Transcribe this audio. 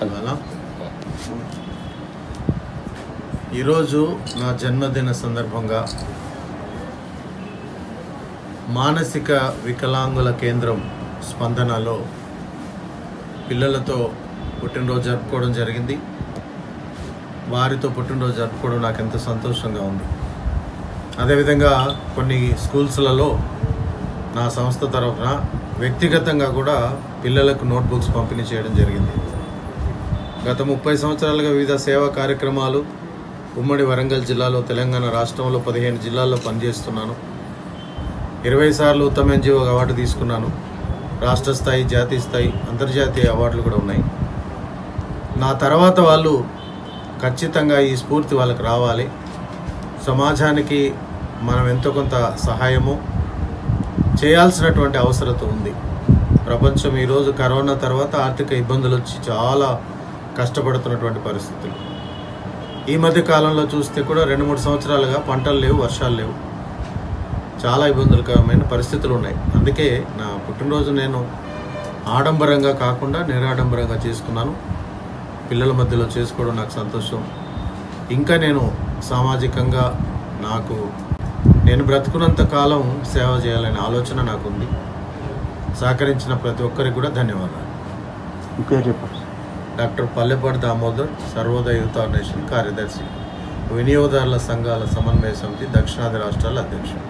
అలా ఈరోజు నా జన్మదిన సందర్భంగా మానసిక వికలాంగుల కేంద్రం స్పందనలో పిల్లలతో పుట్టినరోజు జరుపుకోవడం జరిగింది. వారితో పుట్టినరోజు జరుపుకోవడం నాకు ఎంతో సంతోషంగా ఉంది. అదేవిధంగా కొన్ని స్కూల్స్లలో నా సంస్థ తరఫున వ్యక్తిగతంగా కూడా పిల్లలకు నోట్బుక్స్ పంపిణీ చేయడం జరిగింది. గత 30 సంవత్సరాలుగా వివిధ సేవా కార్యక్రమాలు ఉమ్మడి వరంగల్ జిల్లాలో, తెలంగాణ రాష్ట్రంలో 15 జిల్లాల్లో పనిచేస్తున్నాను. 20 సార్లు ఉత్తమ ఎన్జిఓ అవార్డు తీసుకున్నాను. రాష్ట్ర స్థాయి, జాతీయ స్థాయి, అంతర్జాతీయ అవార్డులు కూడా ఉన్నాయి. నా తర్వాత వాళ్ళు ఖచ్చితంగా ఈ స్ఫూర్తి వాళ్ళకి రావాలి. సమాజానికి మనం ఎంతో కొంత సహాయము చేయాల్సినటువంటి అవసరత ఉంది. ప్రపంచం ఈరోజు కరోనా తర్వాత ఆర్థిక ఇబ్బందులు వచ్చి చాలా కష్టపడుతున్నటువంటి పరిస్థితులు. ఈ మధ్య కాలంలో చూస్తే కూడా 2-3 సంవత్సరాలుగా పంటలు లేవు, వర్షాలు లేవు, చాలా ఇబ్బందులకరమైన పరిస్థితులు ఉన్నాయి. అందుకే నా పుట్టినరోజు నేను ఆడంబరంగా కాకుండా నిరాడంబరంగా చేసుకున్నాను. పిల్లల మధ్యలో చేసుకోవడం నాకు సంతోషం. ఇంకా నేను సామాజికంగా నేను బ్రతుకున్నంత కాలం సేవ చేయాలనే ఆలోచన నాకుంది. సహకరించిన ప్రతి ఒక్కరికి కూడా ధన్యవాదాలు. Doctor Pallepati Damodar, Sarvodaya youth organization కార్యదర్శి, వినియోగదారుల సంఘాల సమన్వయ సమితి దక్షిణాది రాష్ట్రాల అధ్యక్షుడు.